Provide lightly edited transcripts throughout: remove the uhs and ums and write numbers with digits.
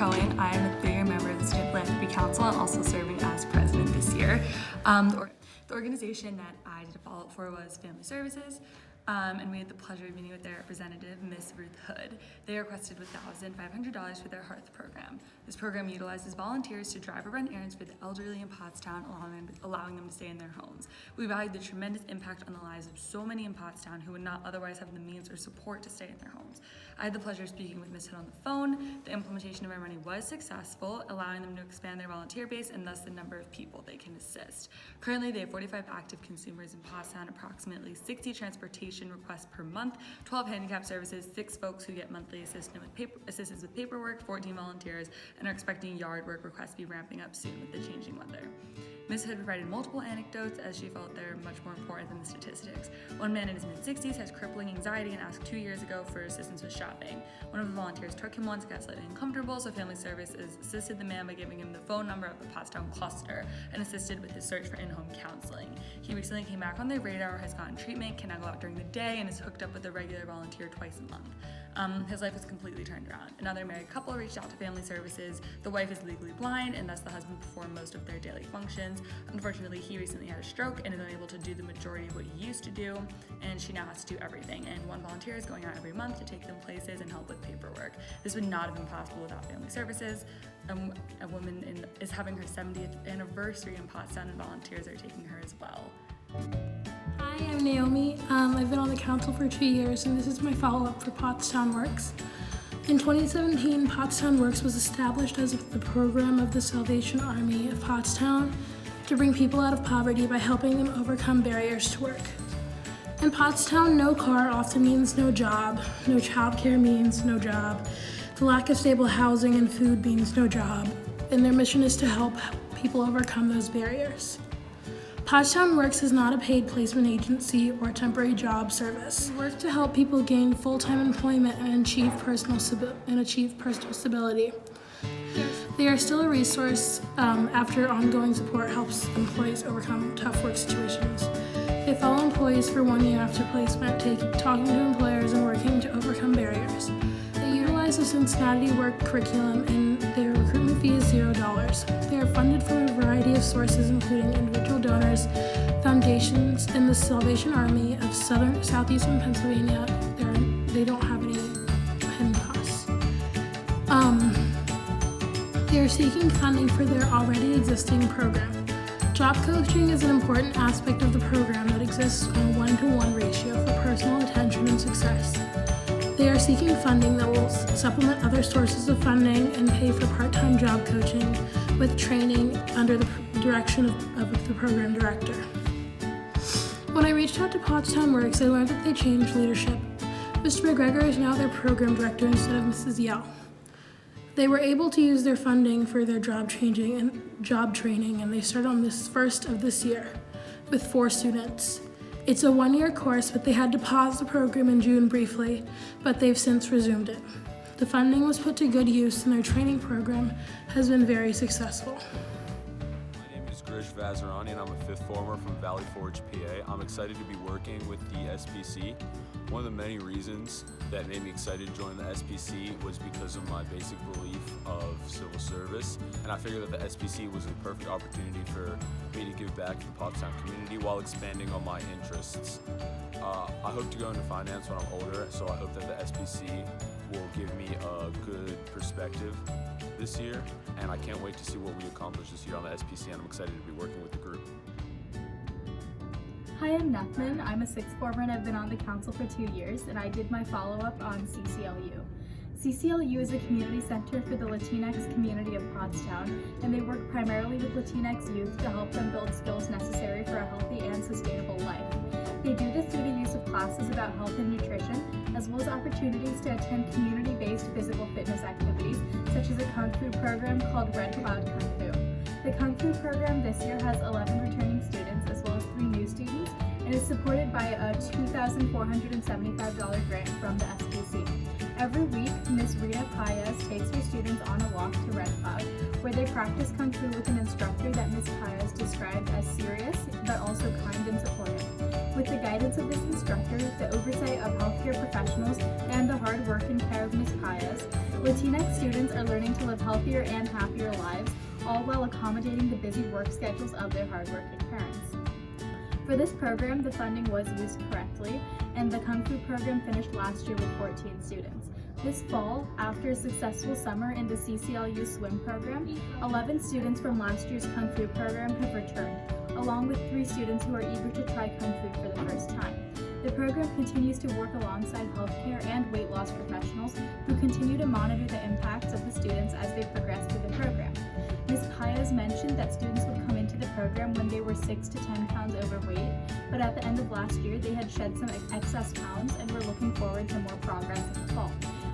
Cohen. I'm a 3-year member of the Student Philanthropy Council and also serving as president this year. The organization that I did a follow-up for was Family Services, and we had the pleasure of meeting with their representative, Ms. Ruth Hood. They requested $1,500 for their Hearth program. This program utilizes volunteers to drive or run errands for the elderly in Pottstown, allowing them to stay in their homes. We valued the tremendous impact on the lives of so many in Pottstown who would not otherwise have the means or support to stay in their homes. I had the pleasure of speaking with Ms. Hood on the phone. The implementation of our money was successful, allowing them to expand their volunteer base and thus the number of people they can assist. Currently, they have 45 active consumers in Pottstown, approximately 60 transportation requests per month, 12 handicap services, 6 folks who get monthly assistance with paperwork, 14 volunteers, and are expecting yard work requests to be ramping up soon with the changing weather. Ms. Hood provided multiple anecdotes as she felt they're much more important than the statistics. One man in his mid-60s has crippling anxiety and asked 2 years ago for assistance with shopping. One of the volunteers took him once, got slightly uncomfortable, so Family Services assisted the man by giving him the phone number of the Pottstown cluster and assisted with his search for in-home counseling. He recently came back on their radar, has gotten treatment, can now go out during the day, and is hooked up with a regular volunteer twice a month. His life was completely turned around. Another married couple reached out to Family Services. The wife is legally blind, and thus the husband performed most of their daily functions. Unfortunately, he recently had a stroke and is unable to do the majority of what he used to do, and she now has to do everything. And one volunteer is going out every month to take them places and help with paperwork. This would not have been possible without Family Services. A woman is having her 70th anniversary in Pottstown, and volunteers are taking her as well. Hi, I'm Naomi. I've been on the council for 2 years, and this is my follow-up for Pottstown Works. In 2017, Pottstown Works was established as the program of the Salvation Army of Pottstown to bring people out of poverty by helping them overcome barriers to work. In Pottstown, no car often means no job, no childcare means no job, the lack of stable housing and food means no job, and their mission is to help people overcome those barriers. Pottstown Works is not a paid placement agency or temporary job service. We work to help people gain full-time employment and achieve personal stability. They are still a resource after ongoing support helps employees overcome tough work situations. They follow employees for 1 year after placement, talking to employers and working to overcome barriers. They utilize the Cincinnati Work curriculum, and their recruitment fee is $0. They are funded from a variety of sources, including individual donors, foundations, and the Salvation Army of Southeastern Pennsylvania. They don't have any pen costs. They are seeking funding for their already existing program. Job coaching is an important aspect of the program that exists on a 1-to-1 ratio for personal attention and success. They are seeking funding that will supplement other sources of funding and pay for part-time job coaching with training under the direction of the program director. When I reached out to Pottstown Works, I learned that they changed leadership. Mr. McGregor is now their program director instead of Mrs. Yell. They were able to use their funding for their job training, and they started on this first of this year with 4 students. It's a 1-year course, but they had to pause the program in June briefly, but they've since resumed it. The funding was put to good use, and their training program has been very successful. My name is Grish Vazirani, and I'm a 5th former from Valley Forge, PA. I'm excited to be working with the SPC. One of the many reasons that made me excited to join the SPC was because of my basic belief of civil service, and I figured that the SPC was a perfect opportunity for me to give back to the Pottstown community while expanding on my interests. I hope to go into finance when I'm older, so I hope that the SPC will give me a good perspective this year, and I can't wait to see what we accomplish this year on the SPC, and I'm excited to be working with the group. Hi, I'm Nethman. I'm a 6th former and I've been on the council for 2 years, and I did my follow-up on CCLU. CCLU is a community center for the Latinx community of Pottstown, and they work primarily with Latinx youth to help them build skills necessary for a healthy and sustainable life. They do this through the use of classes about health and nutrition, as well as opportunities to attend community-based physical fitness activities, such as a Kung Fu program called Red Cloud Kung Fu. The Kung Fu program this year has 11 returning students as well as 3 new students, and is supported by a $2,475 grant from the SPC. Every week, Ms. Rita Paez takes her students on a walk to Red Cloud, where they practice Kung Fu with an instructor that Ms. Paez described as serious, but also kind and supportive. With the guidance of this instructor, the oversight of healthcare professionals, and the hard work and care of Ms. Paez, Latinx students are learning to live healthier and happier lives, all while accommodating the busy work schedules of their hardworking parents. For this program, the funding was used correctly, and the Kung Fu program finished last year with 14 students. This fall, after a successful summer in the CCLU swim program, 11 students from last year's Kung Fu program have returned, along with 3 students who are eager to try Kung Fu for the first time. The program continues to work alongside healthcare and weight loss professionals who continue to monitor the impacts of the students as they progress through the program. Ms. Paez mentioned that students would come into the program when they were 6 to 10 pounds overweight, but at the end of last year they had shed some excess pounds and were looking forward to more progress in the fall.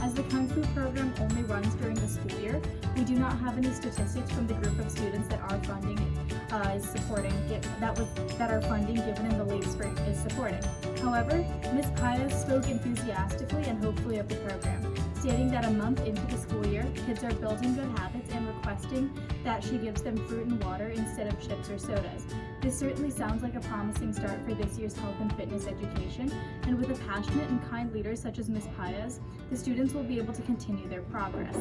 As the Kung Fu program only runs during the school year, we do not have any statistics from the group of students that our funding is supporting, that our funding given in the late spring is supporting. However, Ms. Paez spoke enthusiastically and hopefully of the program, stating that a month into the school year, kids are building good habits and requesting that she gives them fruit and water instead of chips or sodas. This certainly sounds like a promising start for this year's health and fitness education, and with a passionate and kind leader such as Ms. Paez, the students will be able to continue their progress.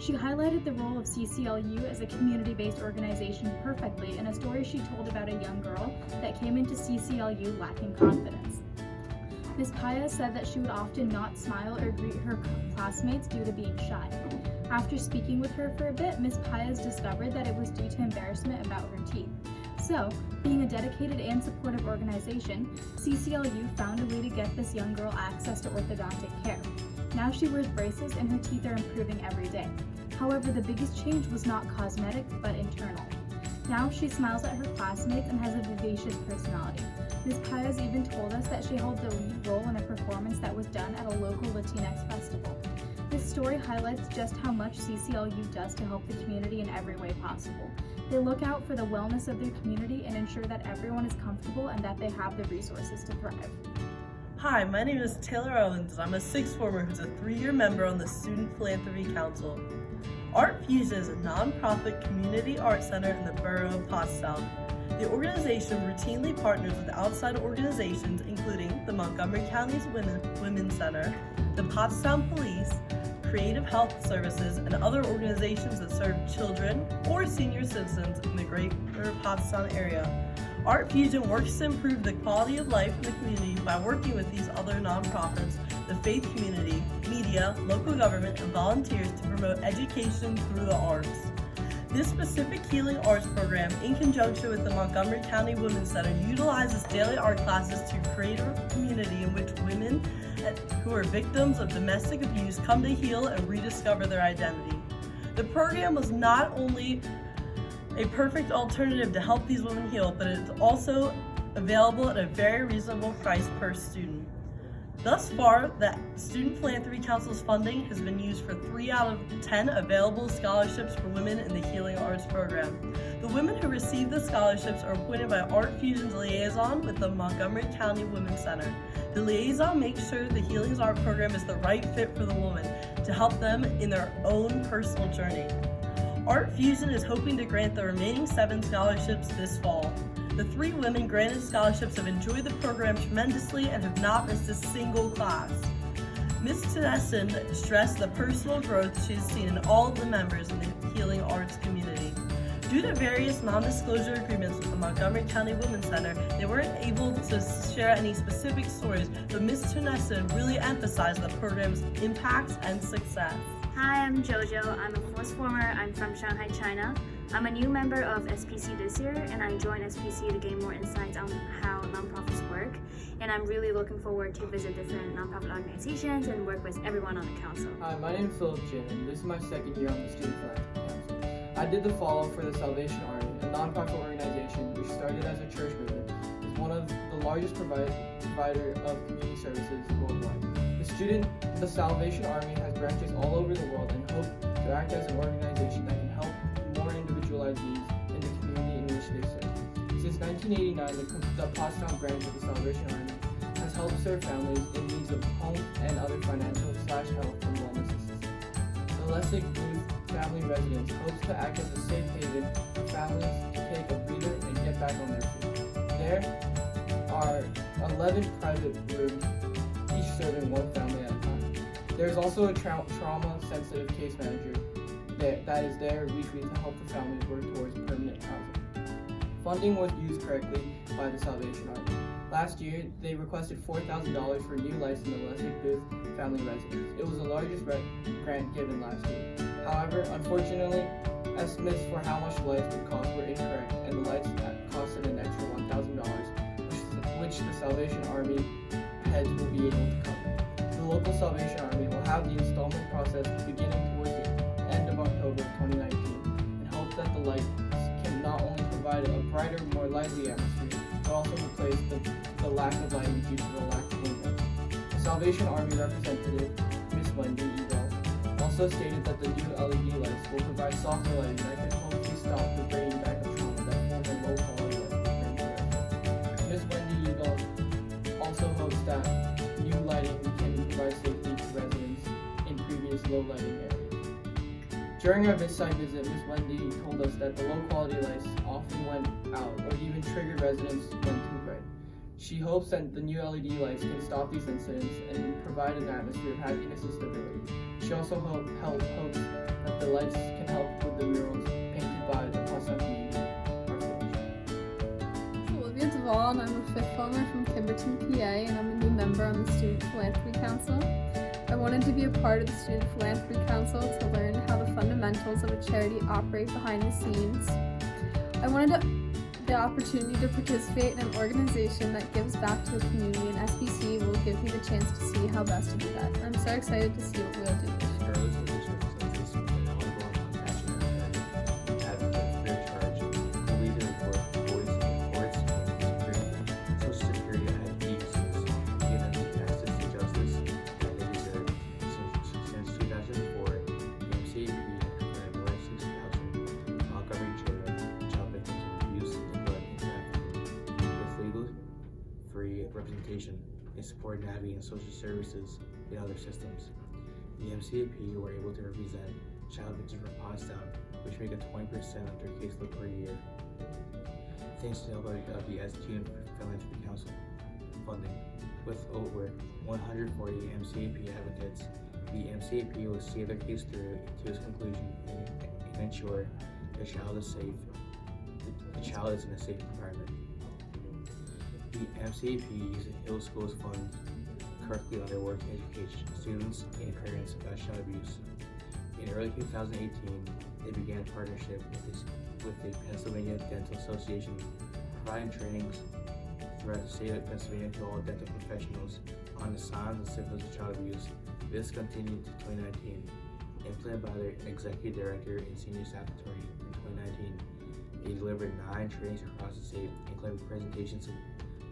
She highlighted the role of CCLU as a community-based organization perfectly in a story she told about a young girl that came into CCLU lacking confidence. Ms. Paez said that she would often not smile or greet her classmates due to being shy. After speaking with her for a bit, Ms. Paez discovered that it was due to embarrassment about her teeth. So, being a dedicated and supportive organization, CCLU found a way to get this young girl access to orthodontic care. Now she wears braces and her teeth are improving every day. However, the biggest change was not cosmetic, but internal. Now she smiles at her classmates and has a vivacious personality. Ms. Paez even told us that she held the lead role in a performance that was done at a local Latinx festival. This story highlights just how much CCLU does to help the community in every way possible. They look out for the wellness of their community and ensure that everyone is comfortable and that they have the resources to thrive. Hi, my name is Taylor Owens, and I'm a sixth former who's a 3-year member on the Student Philanthropy Council. Art Fusion is a nonprofit community art center in the borough of Pottstown. The organization routinely partners with outside organizations including the Montgomery County's Women's Center, the Pottstown Police, Creative Health Services, and other organizations that serve children or senior citizens in the greater Pottstown area. Art Fusion works to improve the quality of life in the community by working with these other nonprofits, the faith community, media, local government, and volunteers to promote education through the arts. This specific healing arts program, in conjunction with the Montgomery County Women's Center, utilizes daily art classes to create a community in which women who are victims of domestic abuse come to heal and rediscover their identity. The program was not only a perfect alternative to help these women heal, but it's also available at a very reasonable price per student. Thus far, the Student Philanthropy Council's funding has been used for 3 out of 10 available scholarships for women in the Healing Arts program. The women who receive the scholarships are appointed by Art Fusion's liaison with the Montgomery County Women's Center. The liaison makes sure the Healing Arts program is the right fit for the woman to help them in their own personal journey. Art Fusion is hoping to grant the remaining 7 scholarships this fall. The 3 women granted scholarships have enjoyed the program tremendously and have not missed a single class. Ms. Tennyson stressed the personal growth she has seen in all of the members in the Healing Arts community. Due to various non-disclosure agreements with the Montgomery County Women's Center, they weren't able to share any specific stories, but Ms. Tennyson really emphasized the program's impacts and success. Hi, I'm Jojo. I'm a 4th former. I'm from Shanghai, China. I'm a new member of SPC this year, and I joined SPC to gain more insights on how nonprofits work. And I'm really looking forward to visit different nonprofit organizations and work with everyone on the council. Hi, my name is Philip Jin, and this is my 2nd year on the Student Philanthropy Council. I did the follow for the Salvation Army, a nonprofit organization which started as a church movement, is one of the largest provider of community services worldwide. The Salvation Army has branches all over the world and hope to act as an organization that can help more individualized needs in the community in which they serve. Since 1989, the Pottstown branch of the Salvation Army has helped serve families in need of home and other financial/health and wellness assistance. The Lessig Booth Family Residence hopes to act as a safe haven for families to take a breather and get back on their feet. There, are 11 private rooms, each serving one family at a time. There is also a trauma-sensitive case manager that is there weekly to help the families work towards permanent housing. Funding was used correctly by the Salvation Army. Last year, they requested $4,000 for new lights in the Leslie Booth family residence. It was the largest grant given last year. However, unfortunately, estimates for how much lights would cost were incorrect, and the lights costed an extra $1,000, which the Salvation Army heads will be able to cover. The local Salvation Army will have the installment process beginning towards the end of October 2019, and hope that the lights can not only provide a brighter, more lively atmosphere, but also replace the lack of lighting due to the lack of windows. The Salvation Army representative, Miss Wendy Eagle, also stated that the new LED lights will provide softer lighting that can hopefully stop the bringing back of trauma that former low-quality lights will bring to residents. Miss Wendy Eagle also hopes that new lighting can provide safety to residents in previous low-lighting areas. During our site visit, Ms. Wendy told us that the low-quality lights often went out or even triggered residents when too bright. She hopes that the new LED lights can stop these incidents and provide an atmosphere of happiness and stability. She also hopes that the lights can help with the murals painted by the Potsdam Community Art Foundation. I'm Olivia Duvall, and I'm a fifth former from Kimberton, PA, and I'm a new member on the Student Philanthropy Council. I wanted to be a part of the Student Philanthropy Council to learn how the fundamentals of a charity operate behind the scenes. I wanted the opportunity to participate in an organization that gives back to the community, and SBC will give me the chance to see how best to do that. I'm so excited to see what we'll do this year. Regardless of which represents an knowledgeable and compassionate parent, advocate for their charge, who lead the report, voice in the courts, and Social Security had peace, give them the justice and justice that they deserve. Since 2004, the MCAP has provided more than 6,000 Montgomery children, child victims of abuse, neglect, and trafficking with legal-free representation and support navigating social services and other systems. The MCAP were able to represent child victims from Pottstown, which make up 20% of their caseload per year. Thanks to the help of the Student Philanthropy Council funding. With over 140 MCAP advocates, the MCAP will see their case through to its conclusion and ensure the child is safe. The child is in a safe environment. The MCAP uses Hill Schools Fund correctly on their work to educate students and parents about child abuse. In early 2018, they began a partnership with the Pennsylvania Dental Association, providing trainings throughout the state of Pennsylvania to all dental professionals on the signs and symptoms of child abuse. This continued to 2019. Implemented by their executive director and senior secretary in 2019, they delivered 9 trainings across the state, including presentations in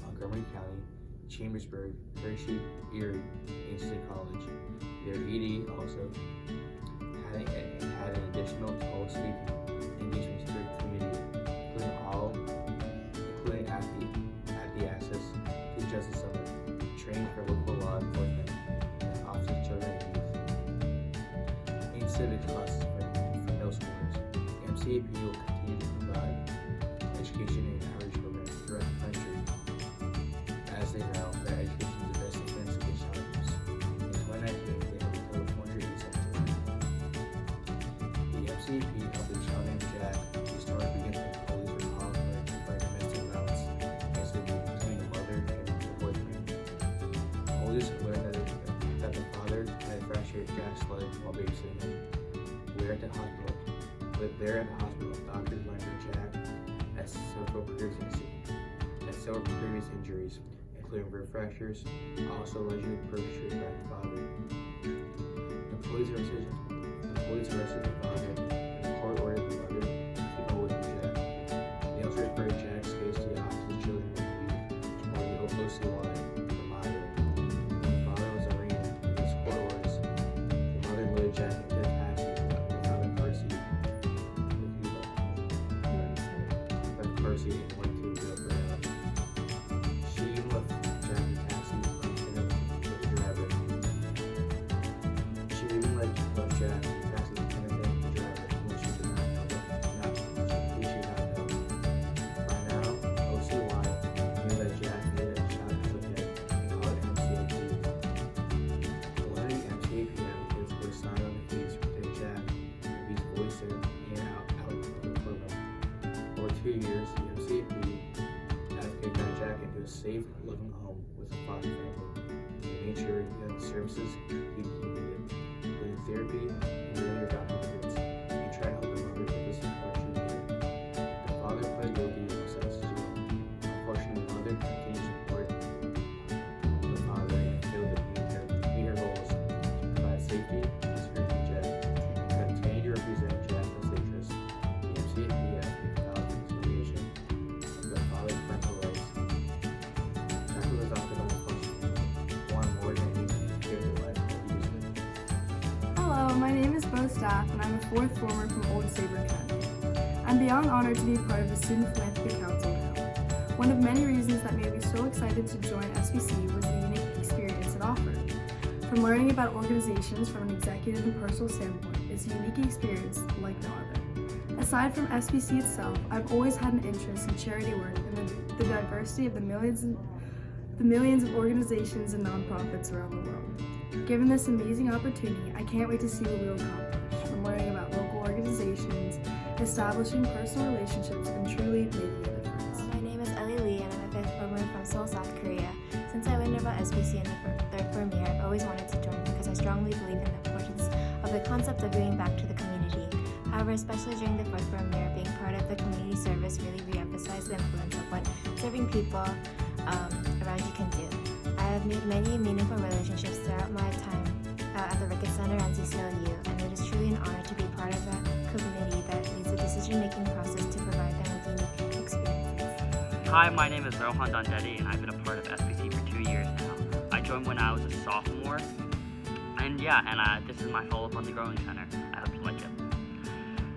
Montgomery County, Chambersburg, Hershey, Erie, and State College. Their ED also had an additional 12 speaking engagements to their community, including at the Access to Justice Summit, training for local law enforcement, and Office of Children and Youth, and civics classes for middle schoolers. MCAP will continue to provide education and outreach programs throughout the country, as they know that education is the best defense against child abuse. In 2019, they have a total of 487 children. The MCAP helped a child named Jack, who started beginning with police for conflict by domestic violence incident between the mother and her boyfriend. Police learned that the father had fractured Jack's leg while babysitting him. There at the hospital, doctors learned that Jack had several previous injuries, including rib fractures, also allegedly perpetrated by the father. The police arrested the father, and the court ordered the mother to go with Jack. They also referred Jack's case to the Office of Children and Youth, or the OCY, for monitoring. When the father was arraigned in his court orders, the mother loaded Jack into the taxi without a car seat, and went to the ground. She even left Jack in the taxi lieutenant with the driver. She even left Jack in the taxi lieutenant in and out of the program. Over 2 years, UMCP advocated Matt Jack into a safe living home with a foster family. He made sure he had the services he needed, including therapy and early adopted kids. He tried to help the mother get the support she needed. The father pled guilty and was sentenced to jail. Unfortunately, the mother continued to support the father and failed to meet her goals to provide safety and security to Jack and continue to represent Jack's best interests. The MCAP advocated for reconciliation of the father's parental rights. Jack was adopted by the foster family, wanted more than anything to give their life and abuse it. Hello, my name is Bo Staff, and I'm a fourth former from Old Sabre County. I'm beyond honored to be a part of the Student Philanthropy Council now. One of many reasons that made me so excited to join SPC was the unique experience it offered. From learning about organizations from an executive and personal standpoint is a unique experience like no other. Aside from SPC itself, I've always had an interest in charity work and the diversity of the millions of organizations and nonprofits around the world. Given this amazing opportunity, I can't wait to see what we will accomplish, from learning about local organizations, establishing personal relationships, and truly making a difference. My name is Ellie Lee, and I'm a fifth former from Seoul, South Korea. Since I learned about SPC in the third form year, I've always wanted to join because I strongly believe in the importance of the concept of giving back to the community. However, especially during the fourth form year, being part of the community service really re-emphasized the influence of what serving people around you can do. I have made many meaningful relationships throughout my time at the Ricketts Center and CCLU, and it is truly an honor to be part of a community that leads the decision-making process to provide them with unique experiences. Hi, my name is Rohan Dandedi, and I've been a part of SPC for 2 years now. I joined when I was a sophomore, and this is my follow-up on the Growing Center. I hope you like it.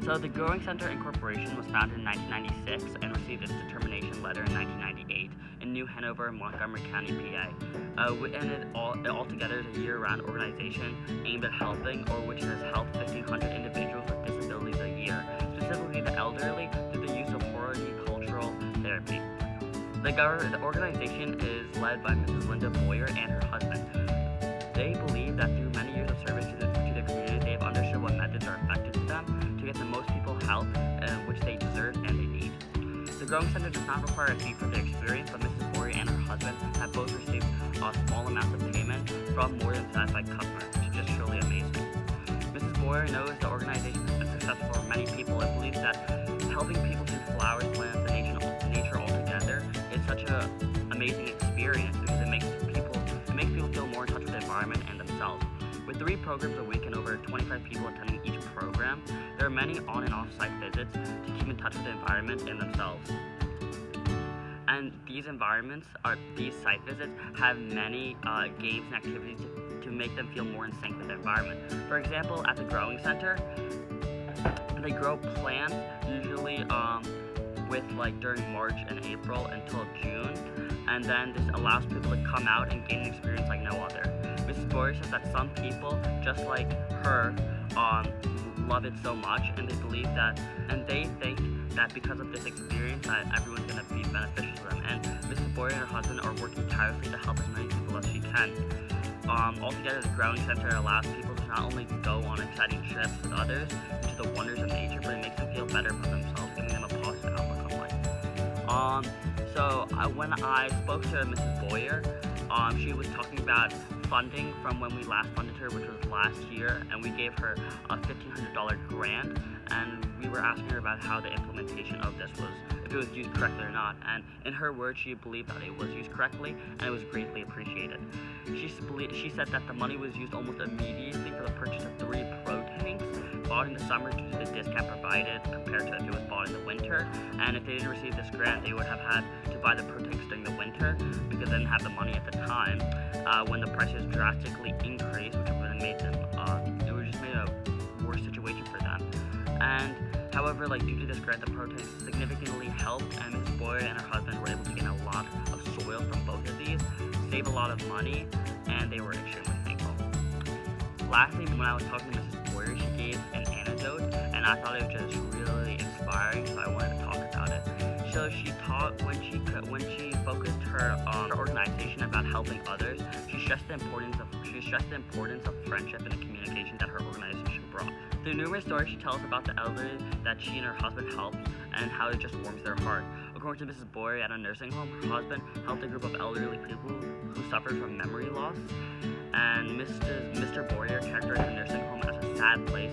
So the Growing Center Incorporation was founded in 1996 and received its determination letter in 1998 in New Hanover, Montgomery County, PA. And it altogether is a year-round organization aimed at helping, or which has helped 1,500 individuals with disabilities a year, specifically the elderly, through the use of horticultural therapy. The organization is led by Mrs. Linda Boyer and her husband. They believe that through many years of service to the community, they've understood what methods are effective to them to get the most people help, which they deserve and they need. The Growing Center does not require a fee for their experience, but Mrs. Boyer and her husband have both received small amounts of payment from more than satisfied customers, which is just truly amazing. Mrs. Boyer knows the organization has been successful for many people and believes that helping people see flowers, plants, and nature all together is such an amazing experience because it makes people feel more in touch with the environment and themselves. With 3 programs a week and over 25 people attending each program, there are many on and off site visits to keep in touch with the environment and themselves. And these site visits have many games and activities to make them feel more in sync with the environment. For example, at the Growing Center, they grow plants usually during March and April until June, and then this allows people to come out and gain an experience like no other. Mrs. Boyer says that some people, just like her, love it so much, and they think that because of this experience that everyone's going to be beneficial to them. And Mrs. Boyer and her husband are working tirelessly to help as many people as she can. Altogether, the Growing Center allows people to not only go on exciting trips with others into the wonders of nature, but it makes them feel better about themselves, giving them a positive outlook on life. When I spoke to Mrs. Boyer, she was talking about funding from when we last funded her, which was last year, and we gave her a $1,500 grant, and we were asking her about how the implementation of this was, if it was used correctly or not, and in her words, she believed that it was used correctly, and it was greatly appreciated. She said that the money was used almost immediately for the purchase of 3 pro tanks, bought in the summer due to the discount provided compared to if it was bought in the winter, and if they didn't receive this grant, they would have had to buy the pro tanks during the winter because they didn't have the money at the time when the prices drastically increased, which would have made them, it would just made a worse situation for them. And however, due to this grant, the pro tanks significantly helped, and Mrs. Boyer and her husband were able to gain a lot of soil from both of these, save a lot of money, and they were extremely thankful. Lastly, when I was talking to Mrs. Boyer, she gave an anecdote, and I thought it was just really inspiring, so I wanted to talk about it. So she taught when she focused her organization about helping others, she stressed the importance of friendship and the communication that her organization brought. Through numerous stories, she tells about the elderly that she and her husband helped and how it just warms their heart. According to Mrs. Boyer at a nursing home, her husband helped a group of elderly people who suffered from memory loss. And Mr. Boyer characterized the nursing home as a sad place